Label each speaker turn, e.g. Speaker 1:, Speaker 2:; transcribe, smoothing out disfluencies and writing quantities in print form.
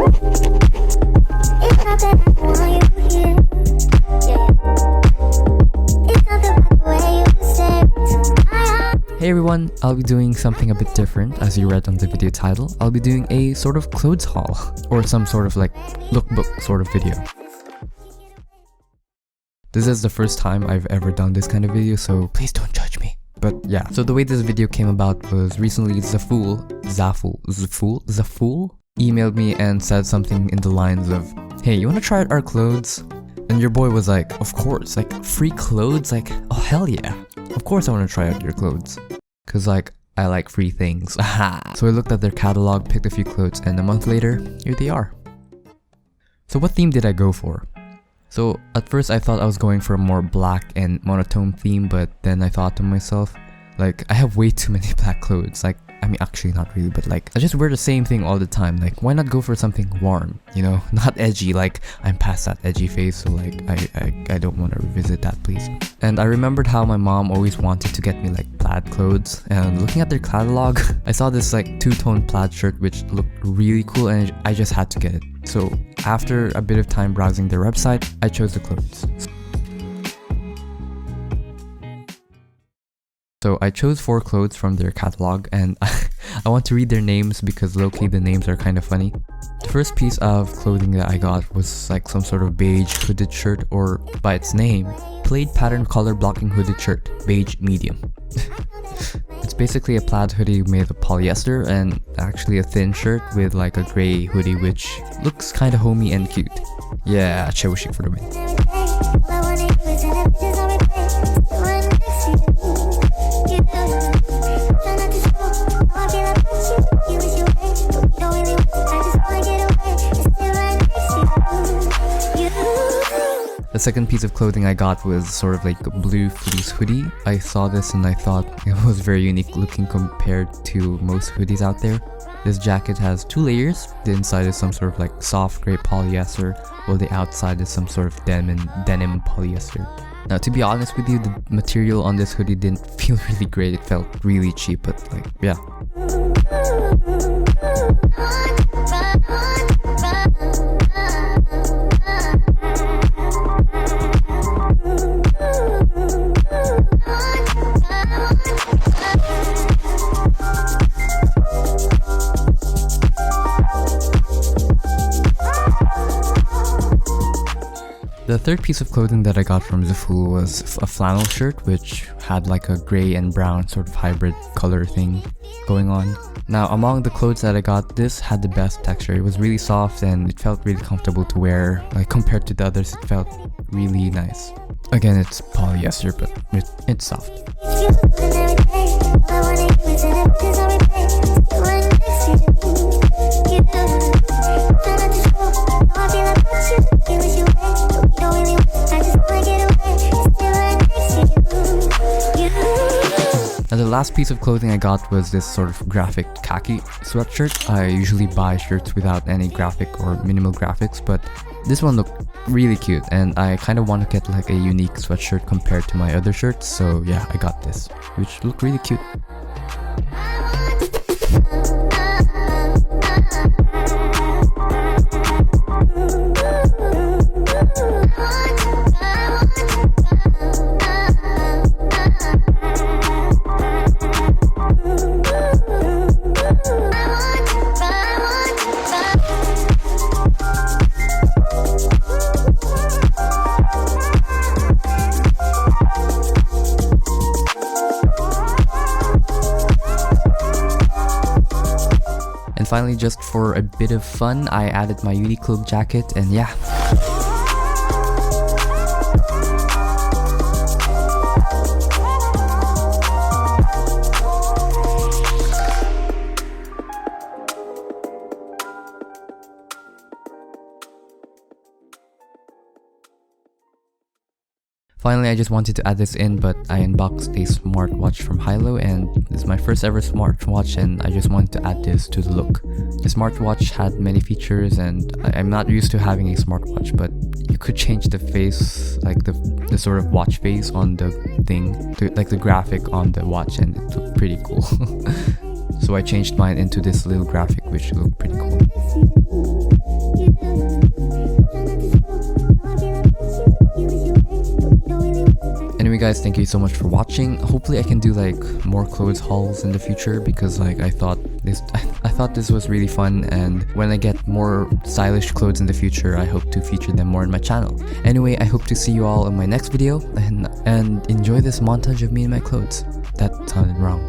Speaker 1: Hey everyone, I'll be doing something a bit different. As you read on the video title, I'll be doing a sort of clothes haul or some sort of like lookbook sort of video. This is the first time I've ever done this kind of video, so please don't judge me. But yeah, so the way this video came about was recently ZAFUL emailed me and said something in the lines of, hey, you wanna try out our clothes? And your boy was like, of course, like free clothes, like, oh hell yeah. Of course I wanna try out your clothes. Cause like, I like free things. So I looked at their catalog, picked a few clothes, and a month later, here they are. So what theme did I go for? So at first I thought I was going for a more black and monotone theme, but then I thought to myself, like, I have way too many black clothes. Like, I mean, actually not really, but like, I just wear the same thing all the time. Like, why not go for something warm, you know? Not edgy, like, I'm past that edgy phase, so like, I don't want to revisit that, please. And I remembered how my mom always wanted to get me like plaid clothes, and looking at their catalog, I saw this like two-tone plaid shirt which looked really cool, and I just had to get it. So after a bit of time browsing their website, I chose the clothes. So I chose 4 clothes from their catalog, and I want to read their names because low-key the names are kind of funny. The first piece of clothing that I got was like some sort of beige hooded shirt, or by its name, plaid pattern color blocking hooded shirt, beige medium. It's basically a plaid hoodie made of polyester and actually a thin shirt with like a gray hoodie which looks kind of homey and cute. Yeah, Chewshik for the win. The second piece of clothing I got was sort of like a blue fleece hoodie. I saw this and I thought it was very unique looking compared to most hoodies out there. This jacket has 2 layers. The inside is some sort of like soft gray polyester, while the outside is some sort of denim polyester. Now, to be honest with you, the material on this hoodie didn't feel really great. It felt really cheap, but like, yeah. The third piece of clothing that I got from ZAFUL was a flannel shirt which had like a grey and brown sort of hybrid color thing going on. Now, among the clothes that I got, this had the best texture. It was really soft and it felt really comfortable to wear. Like, compared to the others, it felt really nice. Again, it's polyester, but it's soft. Now the last piece of clothing I got was this sort of graphic khaki sweatshirt. I usually buy shirts without any graphic or minimal graphics, but this one looked really cute and I kind of want to get like a unique sweatshirt compared to my other shirts, so yeah, I got this, which looked really cute. And finally, just for a bit of fun, I added my Uniqlo jacket, and yeah. Finally, I just wanted to add this in, but I unboxed a smartwatch from Hilo, and it's my first ever smartwatch, and I just wanted to add this to the look. The smartwatch had many features, and I'm not used to having a smartwatch, but you could change the face, like the sort of watch face on the thing, like the graphic on the watch, and it looked pretty cool. So I changed mine into this little graphic, which looked pretty cool. guys, thank you so much for watching. Hopefully I can do like more clothes hauls in the future, because like I thought this was really fun, and when I get more stylish clothes in the future, I hope to feature them more in my channel. Anyway, I hope to see you all in my next video, and enjoy this montage of me in my clothes. That sounded wrong.